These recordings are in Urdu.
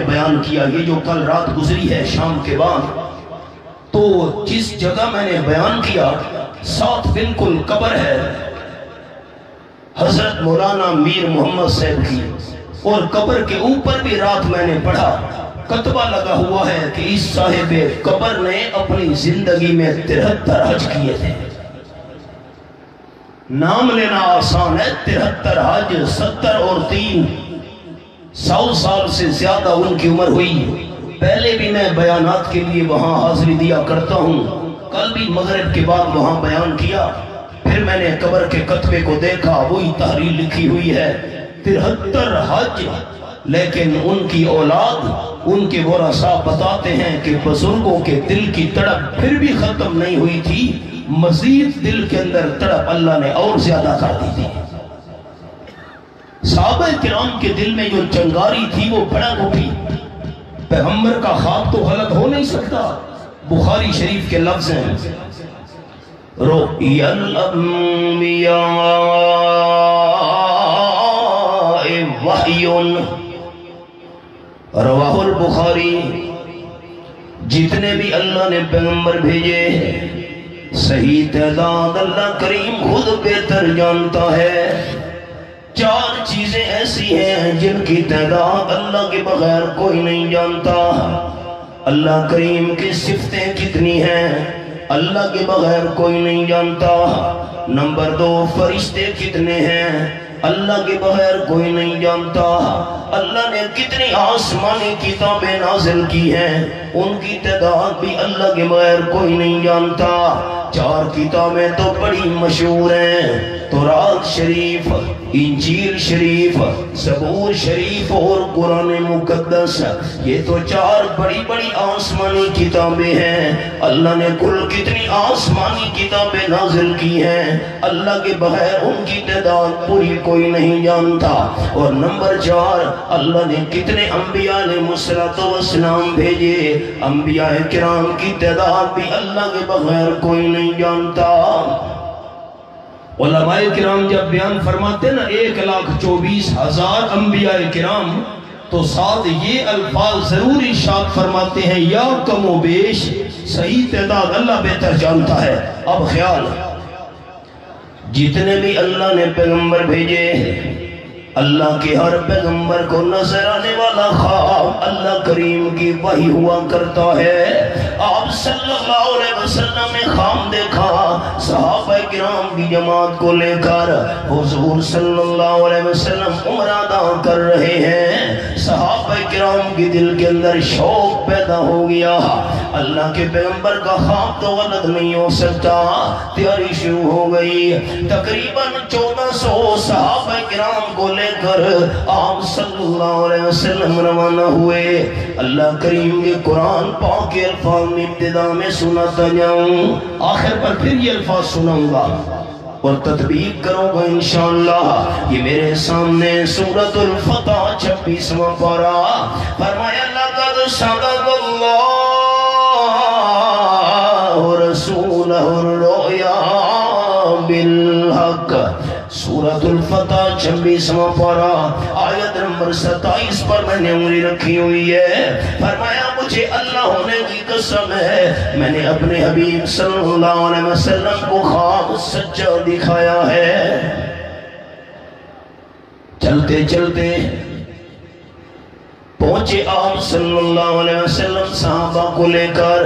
بیان کیا یہ جو کل رات گزری ہے شام کے بعد، تو جس جگہ میں نے بیان کیا ساتھ بالکل قبر ہے حضرت مولانا میر محمد صاحب کی، اور قبر کے اوپر بھی رات میں نے پڑھا کتبہ لگا ہوا ہے کہ اس صاحب قبر نے اپنی زندگی میں 73 حج کیے تھے۔ نام لینا آسان ہے، 73 حج، 70 اور 3 100 سال سے زیادہ ان کی عمر ہوئی۔ پہلے بھی میں بیانات کے لیے وہاں حاضری دیا کرتا ہوں، کل بھی مغرب کے بعد وہاں بیان کیا۔ پھر میں نے قبر کے کتبے کو دیکھا، وہی تحریر لکھی ہوئی ہے 73 حج، لیکن ان کی اولاد، ان کے ورثاء بتاتے ہیں کہ بزرگوں کے دل کی تڑپ پھر بھی ختم نہیں ہوئی تھی، مزید دل کے اندر تڑپ اللہ نے اور زیادہ کر دی تھی۔ صحابہ کرام کے دل میں جو چنگاری تھی وہ بھڑک اٹھی۔ پیغمبر کا خواب تو غلط ہو نہیں سکتا، بخاری شریف کے لفظ ہیں رؤیا الانبیاء وحی، رواہ البخاری۔ جتنے بھی اللہ نے پیغمبر بھیجے صحیح تعداد اللہ کریم خود بہتر جانتا ہے۔ 4 چیزیں ایسی ہیں جن کی تعداد اللہ کے بغیر کوئی نہیں جانتا۔ اللہ کریم کی صفتیں کتنی ہیں اللہ کے بغیر کوئی نہیں جانتا۔ نمبر 2، فرشتے کتنے ہیں اللہ کے بغیر کوئی نہیں جانتا۔ اللہ نے کتنی آسمانی کتابیں نازل کی ہیں ان کی تعداد بھی اللہ کے بغیر کوئی نہیں جانتا۔ 4 کتابیں تو بڑی مشہور ہیں، تورات شریف، انجیل شریف، زبور شریف اور قرآن مقدس۔ یہ تو 4 بڑی بڑی آسمانی کتابیں ہیں۔ اللہ نے کل کتنی آسمانی کتابیں نازل کی ہیں اللہ کے بغیر ان کی تعداد پوری کوئی نہیں جانتا۔ اور نمبر 4، اللہ نے کتنے انبیاء علیہ السلام بھیجے، انبیاء کرام کی تعداد بھی اللہ کے بغیر کوئی نہیں جانتا۔ علماء کرام جب بیان فرماتے نا 1,24,000 انبیاء کرام، تو ساتھ یہ الفاظ ضرور ارشاد فرماتے ہیں یا کم و بیش صحیح تعداد اللہ بہتر جانتا ہے۔ اب خیال، جتنے بھی اللہ نے پیغمبر بھیجے، اللہ کے ہر پیغمبر کو نظر آنے والا خواب اللہ کریم کی وحی ہوا کرتا ہے۔ آپ صلی اللہ علیہ وسلم نے خواب دیکھا، صحابہ کرام کی جماعت کو لے کر حضور صلی اللہ علیہ وسلم عمرہ ادا کر رہے ہیں۔ صحابہ کرام کی دل کے اندر شوق پیدا ہو گیا، اللہ کے پیغمبر کا خواب تو غلط نہیں ہو سکتا۔ تیاری شروع ہو گئی، تقریباً 1400 صحابہ کرام کو لے کر آپ صلی اللہ علیہ وسلم روانہ ہوئے۔ اللہ کریم کے قرآن پاک کے الفاظ میں ابتدا میں سناتا جاؤں، آخر پر پھر یہ الفاظ سناؤں گا اور تطبیق کروں گا انشاءاللہ۔ یہ میرے سامنے سورۃ الفتح 26واں پارہ، فرمایا لَقَدْ صَدَقَ اللَّهُ رَسُولَهُ الرُّؤْيَا بِالْحَقِّ۔ سورۃ الفتح 26واں پارہ آیت نمبر 27 پر میں نے انگلی رکھی ہوئی ہے۔ فرمایا مجھے اللہ ہونے کی قسم ہے، میں نے اپنے حبیب صلی اللہ علیہ وسلم کو خواب سچا دکھایا ہے۔ چلتے چلتے پہنچے آپ صلی اللہ علیہ وسلم صحابہ کو لے کر،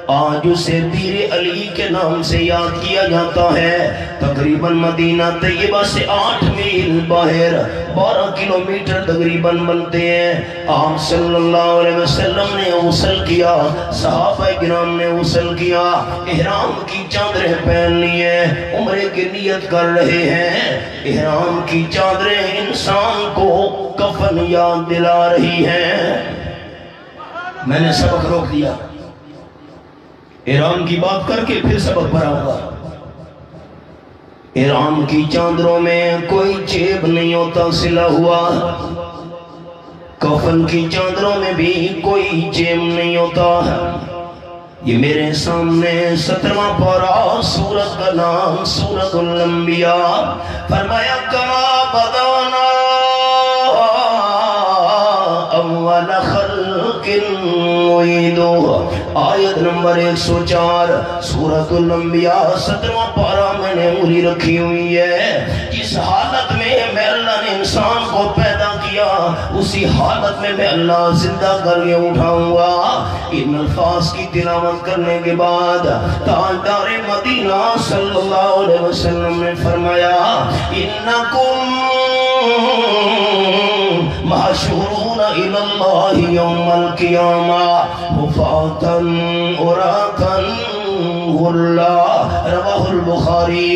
آج اسے پیر علی کے نام سے یاد کیا جاتا ہے۔ تقریباً مدینہ طیبہ سے 8 میل باہر 12 کلومیٹر تقریباً بنتے ہیں۔ آپ صلی اللہ علیہ وسلم نے غسل کیا، صحابہ کرام نے غسل کیا، احرام کی چادریں پہن لی ہیں، عمرے کی نیت کر رہے ہیں۔ احرام کی چادریں انسان کو کفن یاد دلا رہی ہیں۔ میں نے سبق روک دیا، احرام کی بات کر کے پھر سبق بھراؤں گا۔ احرام کی چادروں میں کوئی جیب نہیں ہوتا سلا ہوا، کفن کی چادروں میں بھی کوئی جیب نہیں ہوتا۔ یہ میرے سامنے 17واں پارہ، سورت کا نام سورۃ الانبیاء۔ فرمایا کما بدانا أول خلق نعيده آیت نمبر 104 سورۃ الانبیاء 17واں پارہ میں نے انگلی رکھی ہوئی ہے. جس حالت میں اللہ نے انسان کو پیدا کیا اسی حالت میں اللہ زندہ کر کے اٹھاؤں گا. ان الفاظ کی تلاوت کرنے کے بعد تاجدار مدینہ صلی اللہ علیہ وسلم نے فرمایا انکم محشورون الی اللہ یوم القیامہ حفاة عراة غرلا. رواہ البخاری.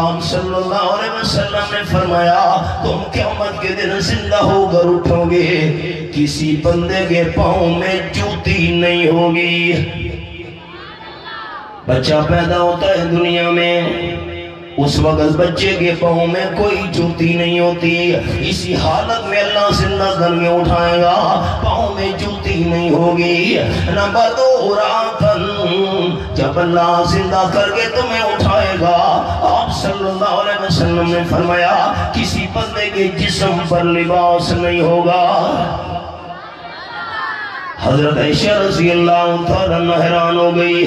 آپ صلی اللہ علیہ وسلم نے فرمایا تم قیامت کے دن زندہ ہو کر اٹھو گے کسی بندے کے پاؤں میں جوتی نہیں ہوگی. بچہ پیدا ہوتا ہے دنیا میں اس وقت بچے کے پاؤں میں کوئی جوتی نہیں ہوتی. اسی حالت میں اللہ زندہ کر کے اٹھائے گا پاؤں میں جوتی نہیں ہوگی. نمبر 2 راتن جب اللہ زندہ کر کے تمہیں اٹھائے گا آپ صلی اللہ علیہ وسلم نے فرمایا کسی بندے کے جسم پر لباس نہیں ہوگا. حضرت عائشہ رضی اللہ تعالیٰ حیران ہو گئی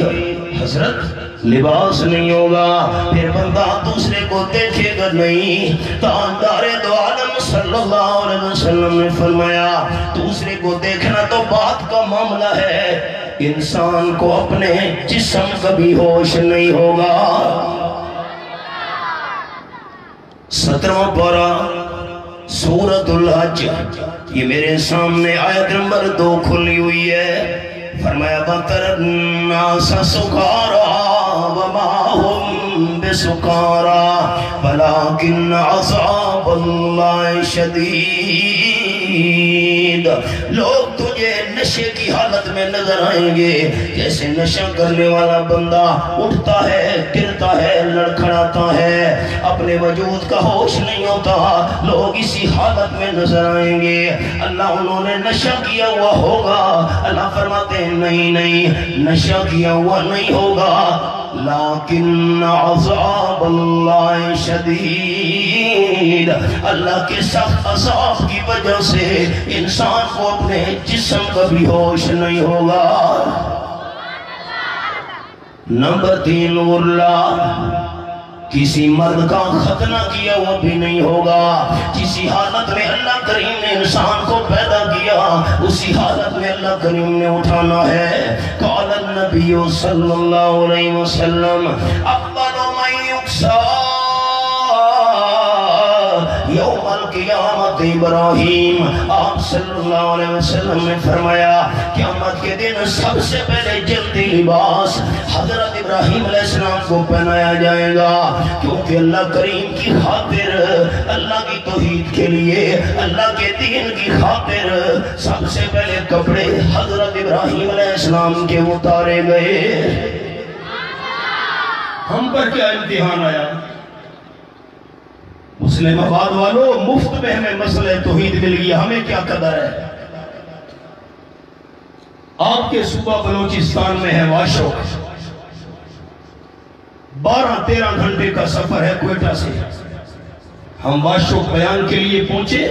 حضرت لباس نہیں ہوگا پھر بندہ دوسرے کو دیکھے گا نہیں. تاجدار دو عالم صلی اللہ علیہ وسلم نے فرمایا دوسرے کو دیکھنا تو بات کا معاملہ ہے انسان کو اپنے جسم کا بھی ہوش نہیں ہوگا. 17واں پارہ سورۃ الحج یہ میرے سامنے آیت نمبر 2 کھلی ہوئی ہے. فرمایا بَتَرَ النَّاسَ سُكَارَىٰ وَمَا هُمْ بِسُكَارَىٰ وَلَٰكِنَّ عَذَابَ اللَّهِ شَدِيدٌ. لوگ تجھے نشے کی حالت میں نظر آئیں گے جیسے نشہ کرنے والا بندہ اٹھتا ہے گرتا ہے لڑکھڑاتا ہے اپنے وجود کا ہوش نہیں ہوتا. لوگ اسی حالت میں نظر آئیں گے. اللہ انہوں نے نشہ کیا ہوا ہوگا. اللہ فرماتے ہیں نہیں نشہ کیا ہوا نہیں ہوگا لیکن عذاب اللہ شدید. اللہ کے سخت عذاب کی وجہ سے انسان کو اپنے جسم کا بھی ہوش نہیں ہوگا. نمبر 3 غرلا کسی مرد کا ختنہ کیا ہوا بھی نہیں ہوگا. جسی حالت میں اللہ کریم نے انسان کو پیدا کیا اسی حالت میں اللہ کریم نے اٹھانا ہے. قال النبی صلی اللہ علیہ وسلم افضل من یکسا یوم القیامت ابراہیم. آپ صلی اللہ علیہ وسلم نے فرمایا قیامت کے دن سب سے پہلے جلدی لباس حضرت ابراہیم علیہ السلام کو پہنایا جائے گا کیونکہ اللہ کریم کی خاطر اللہ کی توحید کے لیے اللہ کے دین کی خاطر سب سے پہلے کپڑے حضرت ابراہیم علیہ السلام کے اتارے گئے. ہم پر کیا امتحان آیا مسلم آباد والوں مفت میں ہمیں مسئلہ توحید مل گیا ہمیں کیا قدر ہے. آپ کے صوبہ بلوچستان میں ہے واشو 12-13 گھنٹے کا سفر ہے کوئٹہ سے. ہم واشو بیان کے لیے پہنچے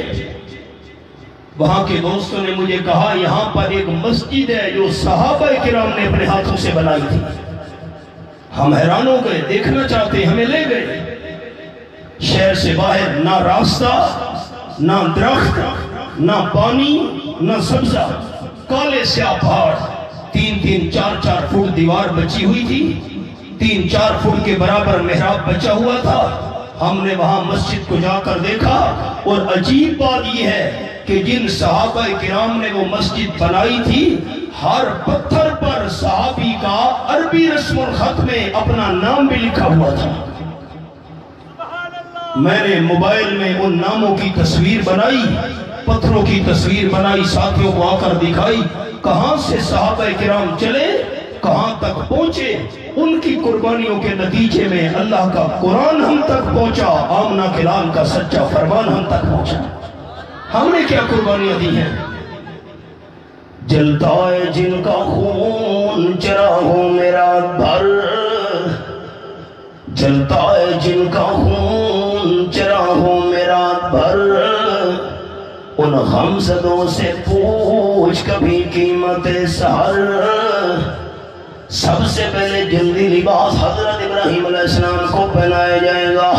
وہاں کے دوستوں نے مجھے کہا یہاں پر ایک مسجد ہے جو صحابہ کرام نے اپنے ہاتھوں سے بنائی تھی. ہم حیران ہو گئے دیکھنا چاہتے ہمیں لے گئے. شہر سے باہر نہ راستہ نہ درخت نہ پانی نہ سبزہ کالے سیاہ پہاڑ 3-3 4-4 فٹ دیوار بچی ہوئی تھی 3-4 فٹ کے برابر محراب بچا ہوا تھا. ہم نے وہاں مسجد کو جا کر دیکھا اور عجیب بات یہ ہے کہ جن صحابہ کرام نے وہ مسجد بنائی تھی ہر پتھر پر صحابی کا عربی رسم الخط میں اپنا نام بھی لکھا ہوا تھا. میں نے موبائل میں ان ناموں کی تصویر بنائی پتھروں کی تصویر بنائی ساتھیوں کو آ کر دکھائی کہاں سے صحابہ کرام چلے کہاں تک پہنچے. ان کی قربانیوں کے نتیجے میں اللہ کا قرآن ہم تک پہنچا آمنہ کے لال کا سچا فرمان ہم تک پہنچا. ہم نے کیا قربانیاں دی ہیں. جلتا ہے جن کا خون چراغوں میں رات بھر جلتا ہے جن کا خون چراغوں میں رات بھر ان غمزدوں سے پوچھ کبھی قیمت سحر، سب سے پہلے جلدی لباس حضرت ابراہیم علیہ السلام کو پہنایا جائے گا۔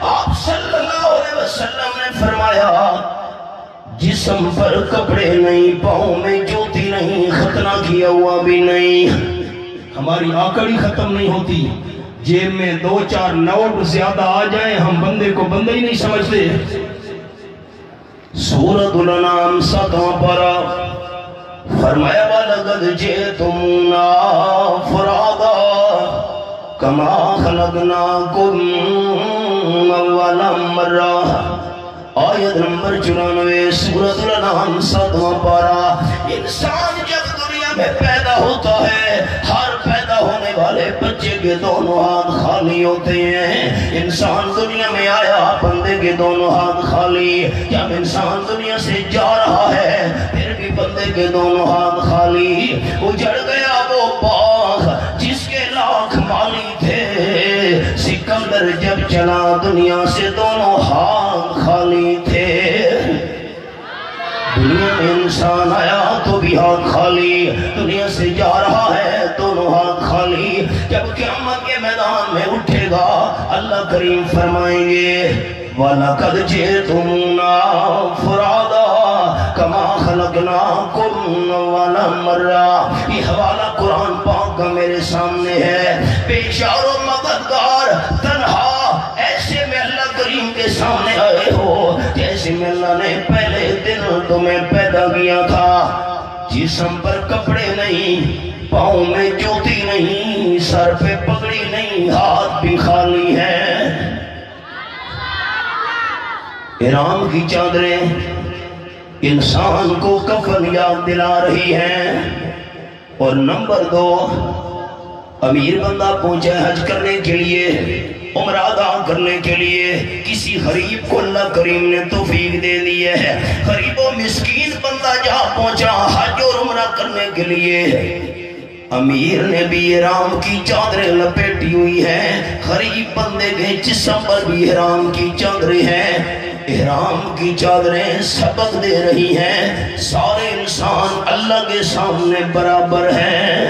آپ صلی اللہ علیہ وسلم نے فرمایا جسم پر کپڑے نہیں، پاؤں میں جوتی نہیں، ختنہ کیا ہوا بھی نہیں۔ ہماری آکڑی ختم نہیں ہوتی، جیب میں 2-4 نوٹ زیادہ آ جائیں ہم بندے کو بندہ ہی نہیں سمجھتے۔ سورۃ الانعام 7واں پارہ فرمایا وَلَقَدْ جِئْتُمُونَا فُرَادًا كَمَا خَلَقْنَاكُمْ أَوَّلَ مَرَّةٍ۔ آیت نمبر 94 سورۃ الانعام 7واں پارہ۔ انسان جب دنیا میں پیدا ہوتا ہے، ہر پیدا ہونے والے بچے کے دونوں ہاتھ خالی ہوتے ہیں۔ انسان دنیا میں آیا، بندے کے دونوں ہاتھ خالی۔ جب انسان دنیا سے جا رہا ہے پھر بھی بندے کے دونوں ہاتھ خالی۔ اجڑ گیا وہ باغ جس کے لاکھ مالی تھے، سکندر جب چلا دنیا سے دونوں ہاتھ خالی تھے۔ دنیا میں انسان آیا تو بھی ہاتھ خالی، دنیا سے جا رہا ہے دونوں ہاتھ خالی۔ جب قیامت کے میدان میں اٹھے گا اللہ کریم فرمائیں گے وَلَقَدْ جِئْتُمُونَا فُرَادًا كَمَا خَلَقْنَاكُمْ أَوَّلَ مَرَّةٍ۔ یہ حوالہ قرآن پاک کا میرے سامنے ہے۔ بے چار و مددگار تنہا ایسے میں اللہ کریم کے سامنے آئے ہو جیسے میں اللہ نے پہلے دن تمہیں پیدا کیا تھا۔ جسم پر کپڑے نہیں، پاؤں میں جوتی نہیں، سر پہ پگڑی نہیں، ہاتھ بھی خالی ہیں۔ احرام کی چادریں انسان کو کفن یاد دلا رہی ہیں۔ اور نمبر 2، امیر بندہ پہنچے حج کرنے کے لیے، عمرہ ادا کرنے کے لیے، کسی غریب کو اللہ کریم نے توفیق دے دی ہے۔ غریب و مسکین بندہ جہاں پہنچا حج اور عمرہ کرنے کے لیے، امیر نے بھی احرام کی چادریں لپیٹی ہوئی ہیں، غریب بندے کے جسم پر بھی احرام کی چادریں ہیں۔ احرام کی چادریں سبق دے رہی ہیں سارے انسان اللہ کے سامنے برابر ہیں۔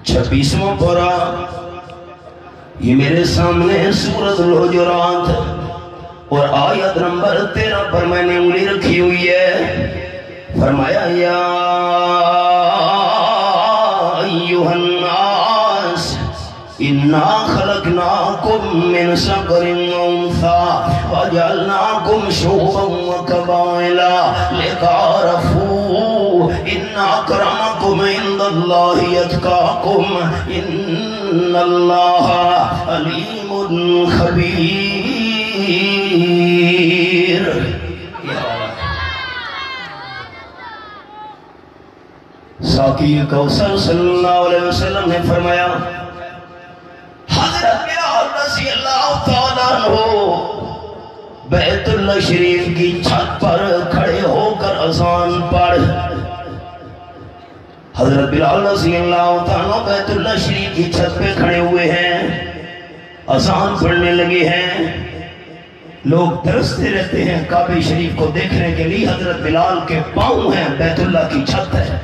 26واں پارہ یہ میرے سامنے سورۃ الحجرات اور آیت نمبر 13 پر میں نے انگلی رکھی ہوئی ہے۔ فرمایا یا ایھا الناس انا خلقناکم من ذکر و انثی وجعلناکم شعوبا وقبائل لتعارفوا ان اکرمکم عند اللہ اتقاکم ان اللہ علیم خبیر۔ ساقی کوثر صلی اللہ علیہ وسلم نے فرمایا حضرت بلال رضی اللہ تعالیٰ عنہ بیت اللہ شریف کی چھت پر کھڑے ہو کر اذان پڑھ۔ حضرت بلال رضی اللہ تعالیٰ بیت اللہ شریف کی چھت پہ کھڑے ہوئے ہیں، اذان پڑھنے لگے ہیں۔ لوگ ترستے رہتے ہیں کعبہ شریف کو دیکھنے کے لیے، حضرت بلال کے پاؤں ہیں، بیت اللہ کی چھت ہے۔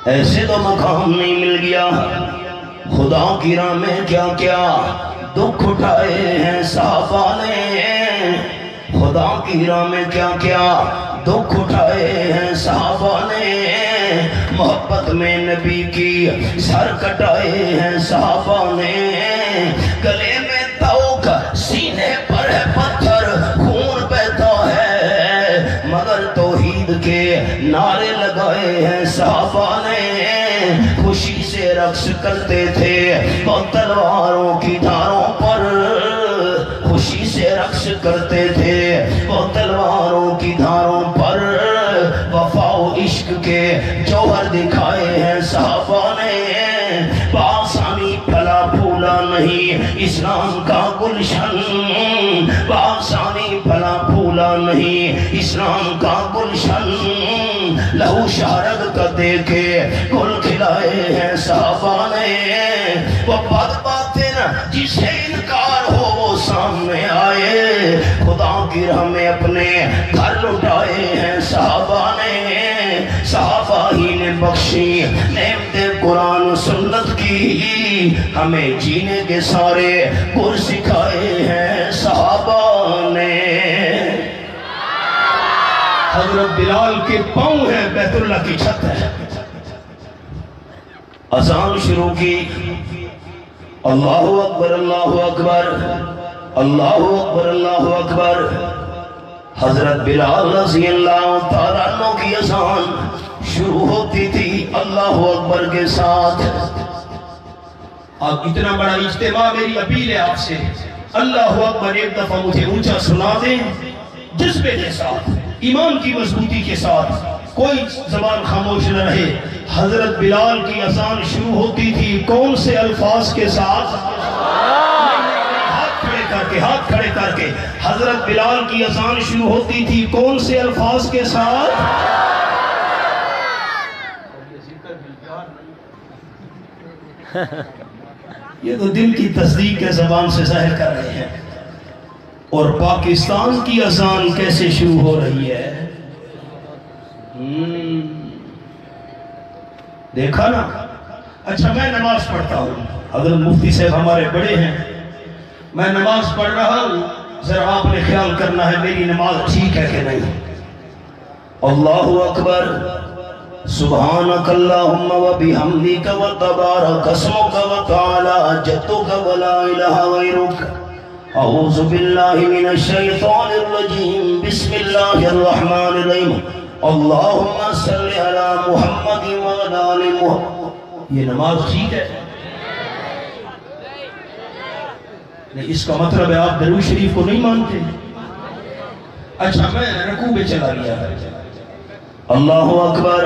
ایسے تو مقام نہیں مل گیا۔ خدا کی راہ میں کیا کیا دکھ اٹھائے ہیں صحابہ نے، خدا کی راہ میں کیا کیا دکھ اٹھائے ہیں صحابہ نے، محبت میں نبی کی سر کٹائے ہیں صحابہ نے، گلے میں توق سینے پر ہے پتھر خون بہتا ہے، مگر توحید کے نعرے لگائے ہیں صحابہ نے، خوشی سے رقص کرتے تھے وہ تلواروں کی دھاروں پر، خوشی سے رقص کرتے تھے وہ تلواروں کی دھاروں پر، وفا و عشق کے جوہر دکھائے ہیں صحابہ نے، بآسانی پھلا پھولا نہیں اسلام کا گلشن، بآسانی پھلا پھولا نہیں اسلام کا گلشن، لہو شارد کا دیکھے گل کھلائے ہیں صحابہ نے، وہ بد باطن جسے انکار ہو وہ سامنے آئے، خدا خدا کی راہ میں اپنے گھر لٹائے ہیں صحابہ نے، صحابہ ہی نے بخشی نعمت قرآن و سنت کی، ہمیں جینے کے سارے گر سکھائے ہیں صحابہ نے۔ حضرت بلال کے پاؤں ہے، بیت اللہ کی چھت ہے، اذان شروع کی، اللہ اکبر اللہ اکبر اللہ اکبر اللہ اکبر۔ حضرت بلال رضی اللہ تعالیٰ عنہ کی اذان شروع ہوتی تھی اللہ اکبر کے ساتھ۔ اب اتنا بڑا اجتماع، میری اپیل ہے آپ سے، اللہ اکبر ایک دفعہ مجھے اونچا سنا دیں، جذبے کے ساتھ، ایمان کی مضبوطی کے ساتھ، کوئی زبان خاموش نہ رہے۔ حضرت بلال کی اذان شروع ہوتی تھی کون سے الفاظ کے ساتھ؟ ہاتھ کھڑے کر کے حضرت بلال کی اذان شروع ہوتی تھی کون سے الفاظ کے ساتھ؟ یہ تو دل کی تصدیق ہے، زبان سے ظاہر کر رہے ہیں۔ اور پاکستان کی اذان کیسے شروع ہو رہی ہے؟ دیکھا نا؟ اچھا میں نماز پڑھتا ہوں، حضرت مفتی صاحب ہمارے بڑے ہیں، میں نماز پڑھ رہا ہوں، ذرا آپ نے خیال کرنا ہے میری نماز ٹھیک ہے کہ نہیں۔ اللہ اکبر، سبحانک اللہم و بحمدک و تبارک اسمک و تعالی جدک و لا الہ غیرک، اعوذ باللہ من الشیطان الرجیم، بسم اللہ الرحمن الرحیم، اللہم صلی علی محمد و علی محمد۔ یہ نماز ٹھیک ہے؟ اس کا مطلب ہے آپ درود شریف کو نہیں مانتے۔ اچھا میں رکوع میں چلا گیا، اللہ اکبر،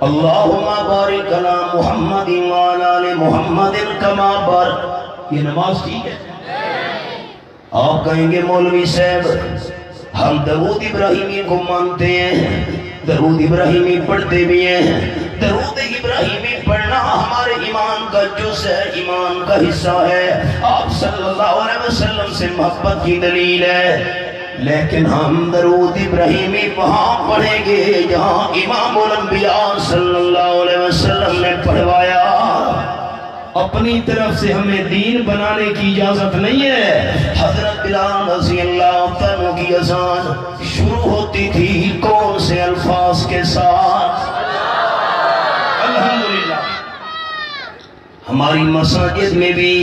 اللہم بارک علی محمد و علی محمد کما بارک۔ یہ نماز ٹھیک ہے؟ آپ کہیں گے مولوی صاحب ہم درود ابراہیمی کو مانتے ہیں، درود ابراہیمی پڑھتے بھی ہیں، درود ابراہیمی پڑھنا ہمارے ایمان کا جز ہے، ایمان کا حصہ ہے، آپ صلی اللہ علیہ وسلم سے محبت کی دلیل ہے، لیکن ہم درود ابراہیمی وہاں پڑھیں گے جہاں امام الانبیاء صلی اللہ علیہ وسلم نے پڑھوایا۔ اپنی طرف سے ہمیں دین بنانے کی اجازت نہیں ہے۔ حضرت بلال رضی اللہ عنہ کی اذان شروع ہوتی تھی کون سے الفاظ کے ساتھ؟ الحمدللہ ہماری مساجد میں بھی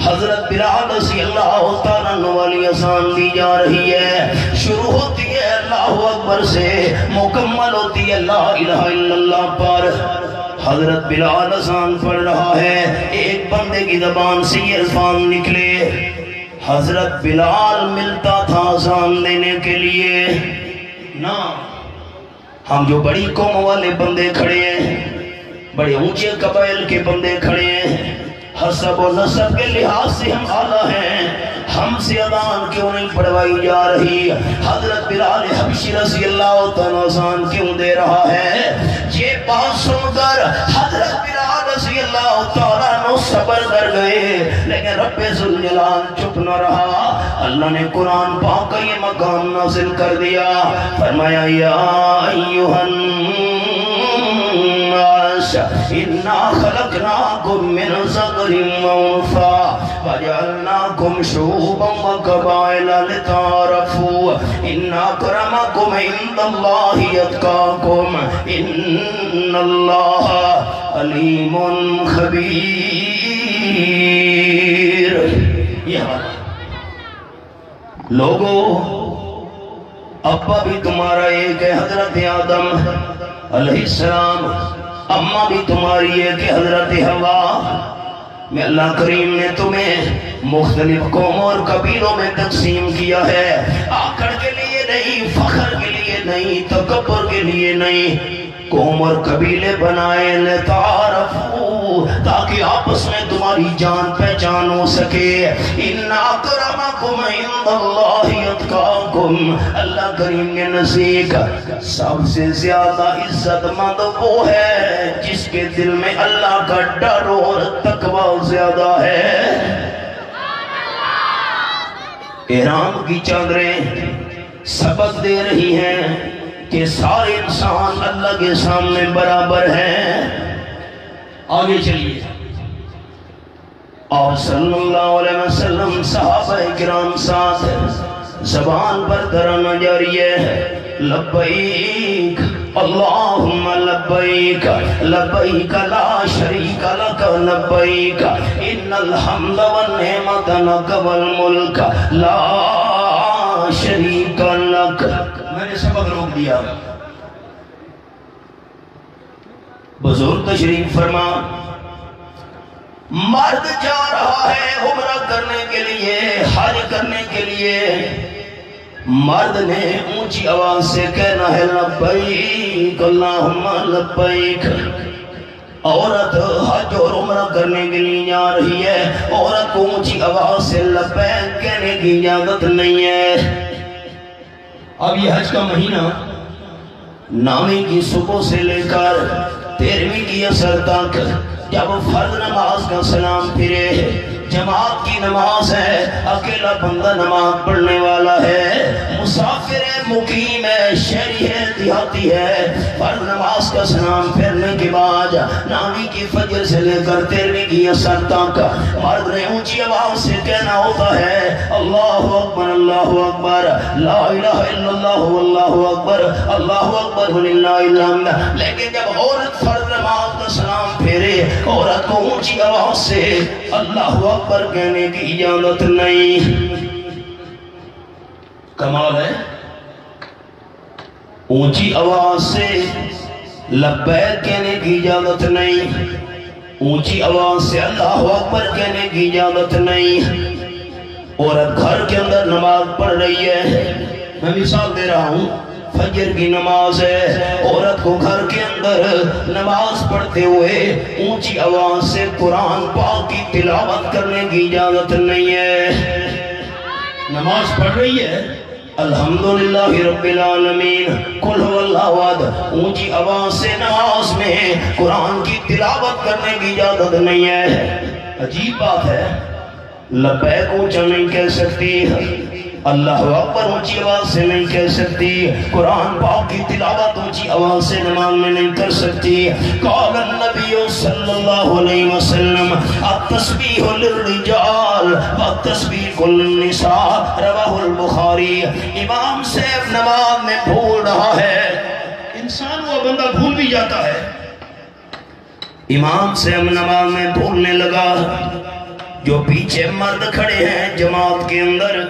حضرت بلال رضی اللہ عنہ والی اذان دی جا رہی ہے، شروع ہوتی ہے اللہ اکبر سے، مکمل ہوتی ہے لا الہ الا اللہ پر۔ حضرت بلال اذان پڑھ رہا ہے، ایک بندے کی زبان سے یہ الفاظ نکلے، حضرت بلال ملتا تھا اذان دینے کے لیے نا۔ ہم جو بڑی قوم والے بندے کھڑے ہیں، بڑے اونچے قبائل کے بندے کھڑے ہیں، حسب و نسب کے لحاظ سے ہم اعلیٰ ہیں، ہم سے اذان کیوں نہیں پڑھوائی جا رہی؟ حضرت بلال حبشی رضی اللہ عنہ اذان کیوں دے رہا ہے؟ یہ بات سن کر حضرت بلال رضی اللہ تعالیٰ عنہ صبر کر گئے، لیکن رب ذوالجلال چپ نہ رہا۔ اللہ نے قرآن پاک کا یہ مقام نازل کر دیا، فرمایا یا ایھا الناس انا خلقناکم من ذکر و انثی وجعلناکم شعوبا وقبائل لتعارفوا ان اکرمکم عند اللہ اتقاکم ان اللہ علیم خبیر۔ یہ لوگو ابا بھی تمہارا ایک ہے حضرت آدم علیہ السلام، اماں بھی تمہاری ہے کہ حضرت حوا۔ میں اللہ کریم نے تمہیں مختلف قوموں اور قبیلوں میں تقسیم کیا ہے، آکڑ کے لیے نہیں، فخر کے لیے نہیں، تکبر کے لیے نہیں، قوم اور قبیلے بنائے لتعارفوا، تاکہ آپس میں تمہاری جان پہچان ہو سکے۔ ان اکرمکم عند اللہ اتقاکم، اللہ کریم کے نزدیک سب سے زیادہ عزت مند وہ ہے جس کے دل میں اللہ کا ڈر اور تقوی زیادہ ہے۔ احرام کی چادریں سبق دے رہی ہیں کہ سارے انسان اللہ کے سامنے برابر ہیں۔ آگے چلیے، اور صلی اللہ علیہ وسلم صحابہ کرام ساتھ زبان پر ترانہ جاری ہے، لبیک اللہم لبیک لبیک لا شریک لک لبیک ان الحمد والنعمت لک والملک لا شریک لک۔ میں نے سبق روک دیا، بزرگ تشریف فرما، مرد جا رہا ہے عمرہ کرنے کے لیے، حج کرنے کے لیے، مرد نے اونچی آواز سے کہنا ہے لبیک اللہم لبیک۔ عورت حج اور عمرہ کرنے کے لیے جا رہی ہے، عورت کو اونچی آواز سے لبیک کہنے کی اجازت نہیں ہے۔ اب یہ حج کا مہینہ 9ویں کی صبح سے لے کر 13ویں کی عصر تک، جب فرض نماز کا سلام پھرے، جماعت کی نماز ہے، اکیلا بندہ نماز پڑھنے والا ہے، مسافر ہے، مقیم ہے، شہری ہے، دیہاتی ہے، فرض نماز کا سلام پھرنے کے بعد 9ویں کی فجر سے لے کر 13ویں کی عصر تک مرد نے اونچی آواز سے کہنا ہوتا ہے اللہ اکبر لا الہ الا اللہ واللہ اکبر وللہ الحمد۔ لیکن جب عورت فرض نماز کا سلام پھیرے، عورت کو اونچی آواز سے اللہ اکبر کہنے کی اجازت نہیں۔ کمال ہے، اونچی آواز سے لبیک کہنے کی اجازت نہیں، اونچی آواز سے اللہ اکبر کہنے کی اجازت نہیں۔ عورت گھر کے اندر نماز پڑھ رہی ہے، میں مثال دے رہا ہوں، فجر کی نماز ہے، عورت کو گھر کے اندر نماز پڑھتے ہوئے اونچی آواز سے قرآن پاک کی تلاوت کرنے کی اجازت نہیں ہے۔ نماز پڑھ رہی ہے، الحمدللہ رب العالمین قل هو اللہ احد، اونچی آواز سے نماز میں قرآن کی تلاوت کرنے کی اجازت نہیں ہے۔ عجیب بات ہے، لبیک اونچا نہیں کہہ سکتی، اللہ اکبر اونچی آواز سے نہیں کہہ سکتی، قرآن پاک کی تلاوت اونچی آواز سے نماز میں نہیں کر سکتی۔ قال النبی صلی اللہ علیہ وسلم التسبیح للرجال والتسبیح للنساء، رواہ البخاری۔ امام صاحب نماز میں بھول رہا ہے، انسان وہ بندہ بھول بھی جاتا ہے، امام صاحب نماز میں بھولنے لگا، جو پیچھے مرد کھڑے ہیں جماعت کے اندر،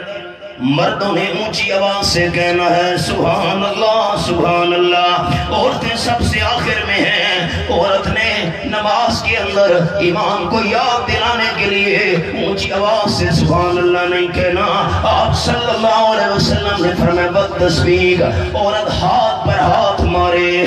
مردوں نے اونچی آواز سے کہنا ہے سبحان اللہ سبحان اللہ، عورتیں سب سے آخر میں ہیں۔ عورت نے نماز کے اندر امام کو یاد دلانے کے لیے اونچی آواز سے سبحان اللہ نہیں کہنا، آپ صلی اللہ علیہ وسلم نے فرمایا بالتسبیح، عورت ہاتھ پر ہاتھ مارے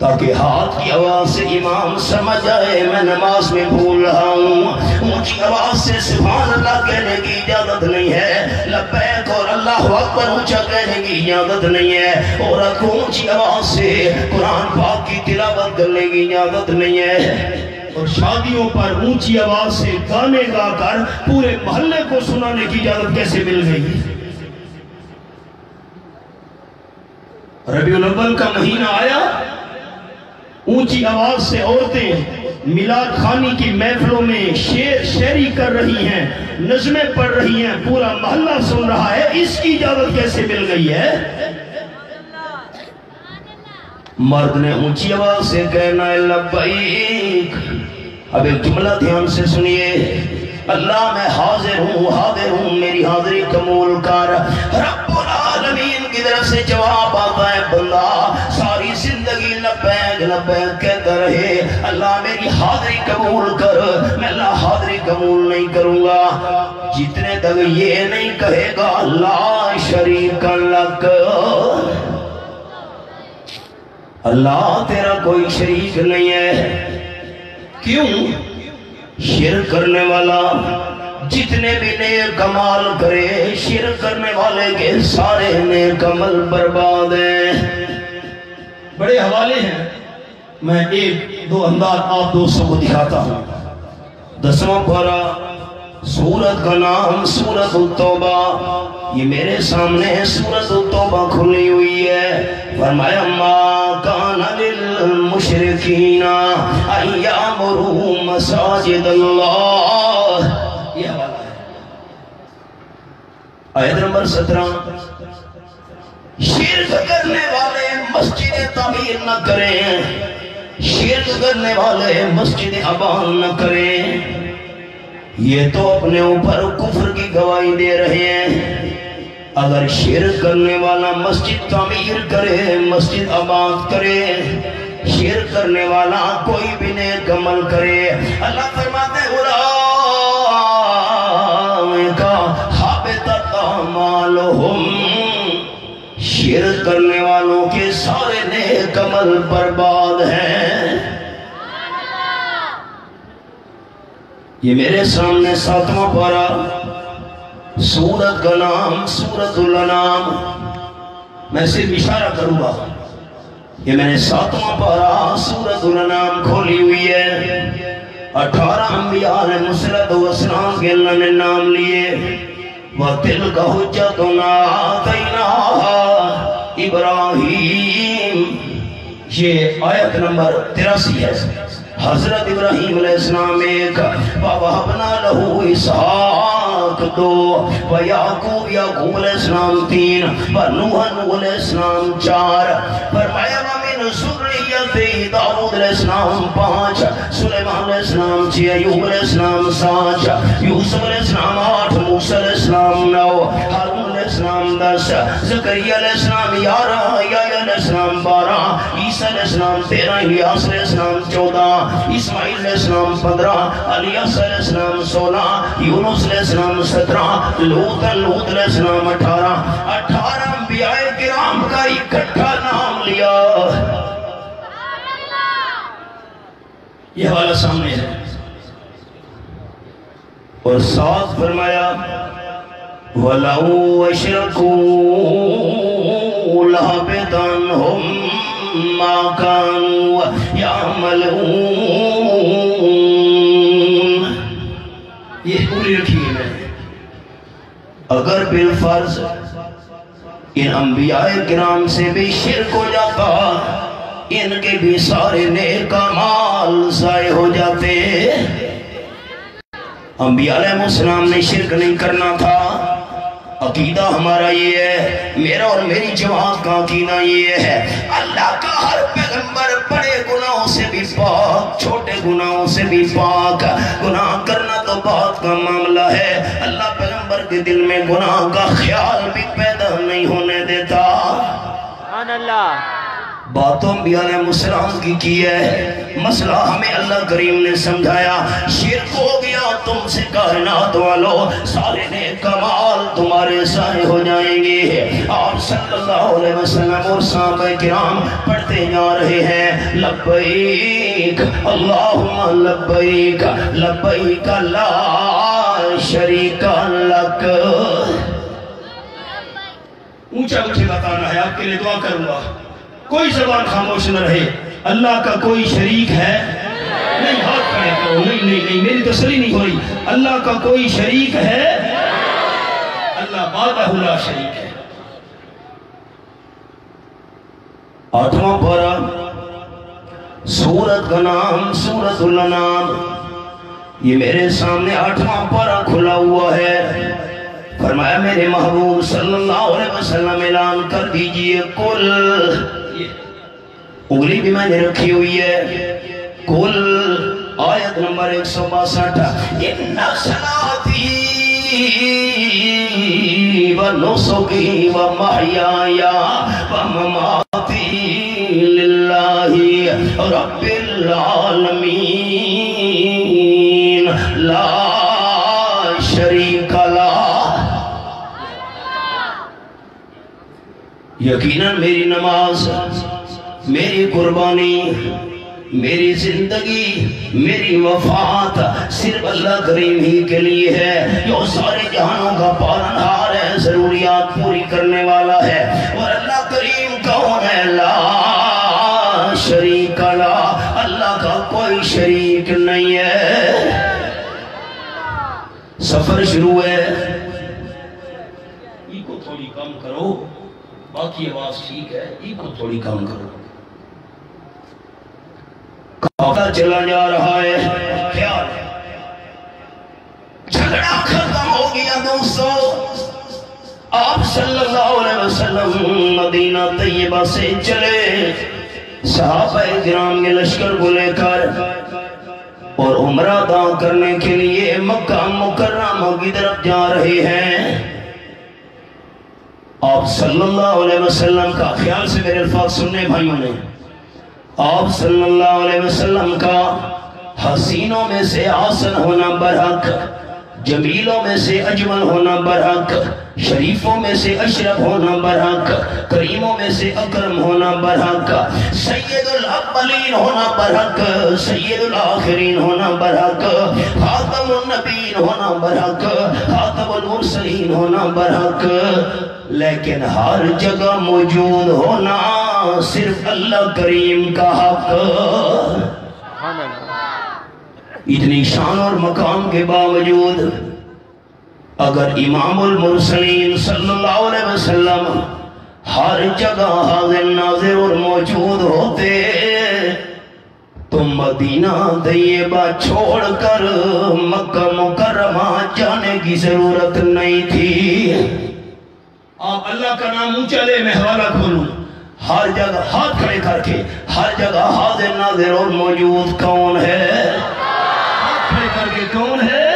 تاکہ ہاتھ کی آواز سے امام سمجھ آئے میں نماز میں بھول رہا ہوں۔ اونچی آواز سے سبحان اللہ کہنے کی اجازت نہیں ہے، لبیک اور اللہ اکبر اونچا کہنے کی اجازت نہیں ہے، عورت کو اونچی آواز سے قرآن پاک کی تلاوت کرنے کی اجازت نہیں ہے۔ اور شادیوں پر اونچی آواز سے گانے گا کر پورے محلے کو سنانے کی اجازت کیسے مل گئی؟ ربیع الاول کا مہینہ آیا، اونچی آواز سے عورتیں میلاد خانی کی محفلوں میں شعر شاعری کر رہی ہیں، نظمیں پڑھ رہی ہیں، پورا محلہ سن رہا ہے، اس کی اجازت کیسے مل گئی ہے؟ مرد نے اونچی آواز سے کہنا ہے لبیک۔ اب ایک جملہ دھیان سے سنیے، اللہ میں حاضر ہوں میری حاضری قبول کر۔ رب العالمین کی طرف سے جواب آتا ہے بندہ ساری زندگی لبیک لبیک کہتا رہے، اللہ میری حاضری قبول کر، میں اللہ حاضری قبول نہیں کروں گا جتنے تک یہ نہیں کہے گا لا شریک لک، اللہ تیرا کوئی شریک نہیں ہے۔ کیوں؟ شرک کرنے والا جتنے بھی نیک عمل کرے، شرک کرنے والے کے سارے نیک عمل برباد ہیں۔ بڑے حوالے ہیں، میں ایک دو انداز آپ دوستوں کو دکھاتا ہوں۔ 10واں پارہ سورت کا نام سورت التوبہ. یہ میرے سامنے سورت التوبہ کھلی ہوئی ہے. فرمایا ما کان للمشرکین ان یعمروا مساجد اللہ. یہ حوالہ ہے آیت نمبر 17. شرک کرنے والے مسجد تعمیر نہ کریں، شرک کرنے والے مسجد آباد نہ کریں. یہ تو اپنے اوپر کفر کی گواہی دے رہے ہیں. اگر شرک کرنے والا مسجد تعمیر کرے، مسجد آباد کرے، شرک کرنے والا کوئی بھی نیک عمل کرے، اللہ فرماتے ہیں اولئک حبطت اعمالہم. شرک کرنے والوں کے سارے نیک عمل برباد ہیں. یہ میرے سامنے 7واں پارہ، سورت کا نام سورت الانعام. میں صرف اشارہ کروں گا. یہ میں نے 7واں پارہ سورت الانعام کھولی ہوئی ہے. 18 انبیاء علیہ السلام کے اللہ نے نام لیے. وَتِلْكَ حُجَّتُنَا آتَيْنَاهَا ابراہیم. یہ آیت نمبر 83 ہے. حضرت ابراہیم علیہ السلام 1، وَوَهَبْنَا لَهُ اسحاق 2، یعقوب علیہ السلام 3، ونوح علیہ السلام 4. فرمایا وَمِنْ ذُرِّيَّتِهِ داؤد علیہ السلام 5، سلیمان علیہ السلام 6، ایوب علیہ السلام 7، یوسف علیہ السلام 8، موسیٰ علیہ السلام 9، ہارون علیہ السلام 10، زکریا علیہ السلام 11، یحییٰ علیہ السلام 12، عیسیٰ علیہ السلام 13، الیاس علیہ السلام 14، اسماعیل علیہ السلام 15، الیاس علیہ السلام 16، یونس علیہ السلام 17، لوط علیہ السلام 18. 18 انبیاء کرام کا اکٹھا نام لیا. یہ حوالہ سامنے ہے. اور 7 فرمایا وَلَوْ أَشْرَكُوا لَحَبِطَ عَنْهُمْ مَا كَانُوا يَعْمَلُونَ. یہ پوری رکھی ہے میں. اگر بالفرض ان انبیاء کرام سے بھی شرک ہو جاتا، ان کے بھی سارے نیک اعمال ضائع ہو جاتے. انبیاء علیہ السلام نے شرک نہیں کرنا تھا. عقیدہ ہمارا یہ ہے، میرا اور میری جماعت کا عقیدہ یہ ہے، اللہ کا ہر پیغمبر بڑے گناہوں سے بھی پاک، چھوٹے گناہوں سے بھی پاک. گناہ کرنا تو بات کا معاملہ ہے، اللہ پیغمبر کے دل میں گناہ کا خیال بھی پیدا نہیں ہونے دیتا. سبحان اللہ. باتوں بھی علیہ السلام کی ہے. مسئلہ ہمیں اللہ کریم نے سمجھایا. شرک ہو گیا تم سے کائنات والو، سارے نیک اعمال تمہارے ضائع ہو جائیں گے. آپ صلی اللہ علیہ وسلم اور صحابہ کرام پڑھتے جا رہے ہیں لبیک اللہم لبیک لبیک لا شریک لک. اونچا اونچے بتانا ہے. آپ کے لیے دعا کروں گا کوئی زبان خاموش نہ رہے. اللہ کا کوئی شریک ہے نہیں. ہاتھ کھڑے کرو. نہیں میری تسلی نہیں ہو رہی. اللہ کا کوئی شریک ہے؟ اللہ وحدہ لا شریک ہے. 8واں پارہ سورت کا نام سورت الانعام. یہ میرے سامنے 8واں پارہ کھلا ہوا ہے. فرمایا میرے محبوب صلی اللہ علیہ وسلم اعلان کر دیجئے کل. انگلی بھی میں نے رکھی ہوئی ہے. کل آیت نمبر 162. ان صلاتی و نسکی و محیای و مماتی للہ رب العالمین لا شریک لا. یقیناً میری نماز، میری قربانی، میری زندگی، میری وفات صرف اللہ کریم ہی کے لیے ہے، جو سارے جہانوں کا پالنہار ہے، ضروریات پوری کرنے والا ہے. اور اللہ کریم کون ہے؟ لا شریک لا. اللہ کا کوئی شریک نہیں ہے. صفحہ باقی آواز ٹھیک ہے، یہ کو تھوڑی کم کرو. پتہ چلا جا رہا ہے خیال جھگڑا ختم ہو گیا دوستو. آپ صلی اللہ علیہ وسلم مدینہ طیبہ سے چلے صحابہ کرام کے لشکر کو لے کر اور عمرہ ادا کرنے کے لیے مکہ مکرمہ کی طرف جا رہے ہیں. آپ صلی اللہ علیہ وسلم کا خیال سے میرے الفاظ سننے بھائیوں نے، آپ صلی اللہ علیہ وسلم کا حسینوں میں سے آسن ہونا برحق، جمیلوں میں سے اجمل ہونا برحق، شریفوں میں سے اشرف ہونا برحق، کریموں میں سے اکرم ہونا برحق، سید الاولین ہونا برحق، سید الاخرین ہونا برحق، خاتم النبیین ہونا برحق، خاتم المرسلین ہونا برحق. لیکن ہر جگہ موجود ہونا صرف اللہ کریم کا حق. اتنی شان اور مقام کے باوجود اگر امام المرسلین صلی اللہ علیہ وسلم ہر جگہ حاضر ناظر اور موجود ہوتے تو مدینہ طیبہ چھوڑ کر مکہ مکرمہ جانے کی ضرورت نہیں تھی. آپ اللہ کا نام اونچا لے، میں حوالہ کھولوں. ہر جگہ ہاتھ کھڑے کر کے ہر جگہ حاضر ناظر اور موجود کون ہے؟ ہاتھ کھڑے کر کے کون ہے؟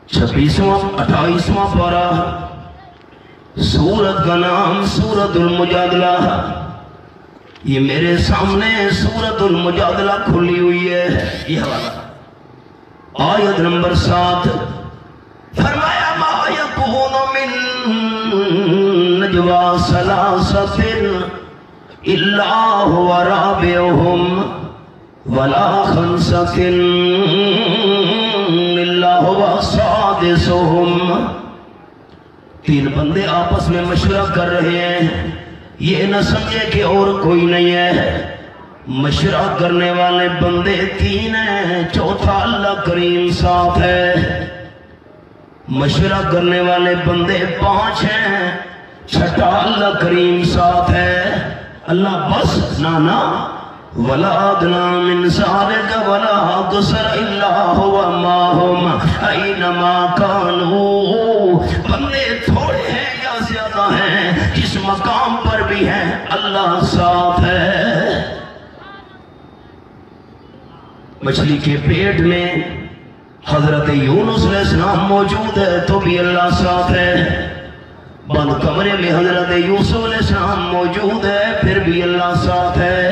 چھبیسواں 28واں پارہ، سورت کا نام سورت المجادلہ. یہ میرے سامنے سورت المجادلہ کھلی ہوئی ہے. یہ حوالہ آیت نمبر 7 فرمایا ما یکون من نجوا ثلاثۃ الا هو رابعهم ولا خمسۃ الا هو سادسهم. 3 بندے آپس میں مشورہ کر رہے ہیں، یہ نہ سمجھے کہ اور کوئی نہیں ہے. مشورہ کرنے والے بندے 3 ہیں، چوتھا اللہ کریم ساتھ ہے. مشورہ کرنے والے بندے 5 ہیں، چھٹا اللہ کریم ساتھ ہے. اللہ بس نانا ولا ادنى من ذلك ولا اقصر الا هو معهم اينما كانوا. بندے تھوڑے ہیں یا زیادہ ہیں، جس مقام پر بھی ہیں اللہ ساتھ ہے. مچھلی کے پیٹ میں حضرت یونس علیہ السلام موجود ہے تو بھی اللہ ساتھ ہے. بند کمرے میں حضرت یوسف علیہ السلام موجود ہے پھر بھی اللہ ساتھ ہے.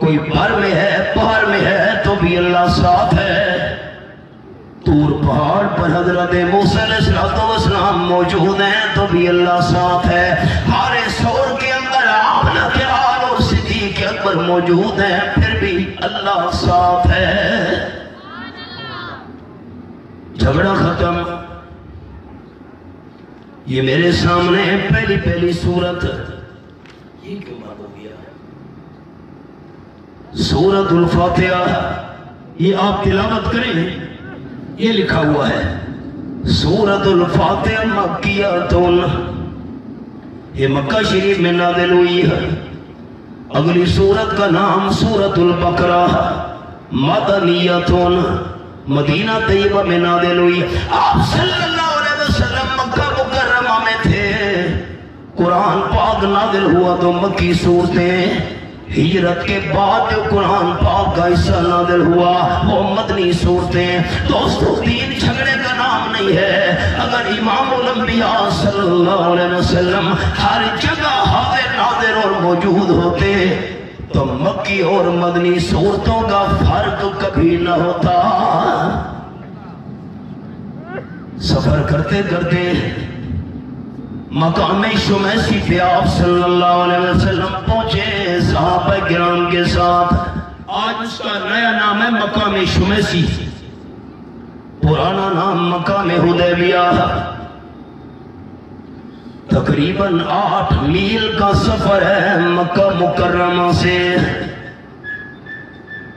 کوئی بھر میں ہے پہاڑ میں ہے تو بھی اللہ ساتھ ہے. طور پہاڑ پر حضرت موسیٰ علیہ السلام موجود ہیں تو بھی اللہ ساتھ ہے. ہمارے سور کے اندر آمنہ کرال اور صدیق اکبر موجود ہیں پھر بھی اللہ ساتھ ہے. جھگڑا ختم. یہ میرے سامنے پہلی سورت، یہ کیوں بات ہو گیا؟ سورت الفاتحہ. یہ آپ تلاوت کریں، یہ لکھا ہوا ہے سورت الفاتحہ مکیۃ. یہ مکہ شریف میں نازل ہوئی ہے. اگلی سورت کا نام سورت البقرہ مدنیۃ، مدینہ طیبہ میں نازل ہوئی. آپ صلی اللہ علیہ وسلم مکہ مکرمہ میں تھے. قرآن پاک نازل ہوا تو مکی صورتیں، ہجرت کے بعد جو قرآن پاک کا حصہ نازل ہوا وہ مدنی صورتیں. دوستو دین جھگڑے کا نام نہیں ہے. اگر امام الانبیاء صلی اللہ علیہ وسلم ہر جگہ حاضر ناظر اور موجود ہوتے تو مکی اور مدنی صورتوں کا فرق کبھی نہ ہوتا. سفر کرتے کرتے مقام شمیسی پہ آپ صلی اللہ علیہ وسلم پہنچے صحابہ کرام کے ساتھ. آج اس کا نیا نام ہے مقام شمیسی، پرانا نام مقام حدیبیہ. تقریباً 8 میل کا سفر ہے مکہ مکرمہ سے.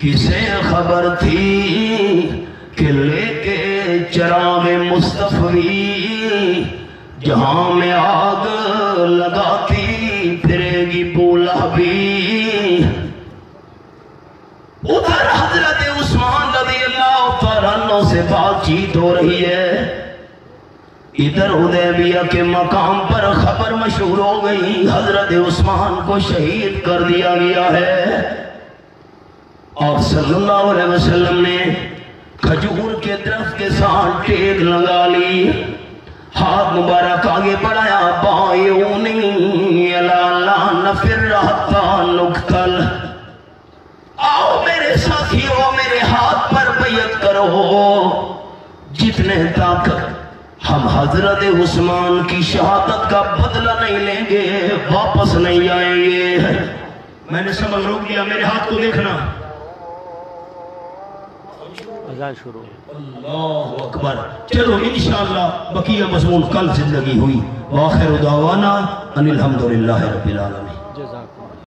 کسے خبر تھی کہ لے کے چراغ مصطفی جہاں میں آگ لگاتی پھرے گی بولا بھی. ادھر حضرت عثمان رضی اللہ تعالیٰ عنہ سے بات چیت ہو رہی ہے، ادھر حدیبیہ کے مقام پر خبر مشہور ہو گئی حضرت عثمان کو شہید کر دیا گیا ہے. اور صلی اللہ علیہ وسلم نے کھجور کے درخت کے ساتھ ٹیک لگا لی، ہاتھ مبارک آگے بڑھایا، بایعونی الا لا نفر حتی نقتل، آؤ میرے ساتھیوں میرے ہاتھ پر بیعت کرو، جتنے طاقت ہم حضرت عثمان کی شہادت کا بدلہ نہیں لیں گے واپس نہیں آئیں گے. میں نے سبق روک لیا، میرے ہاتھ کو دیکھنا. شروع اللہ اکبر. چلو انشاءاللہ بقیہ مضمون کل زندگی ہوئی. وآخر دعوانا ان الحمدللہ رب العالمین.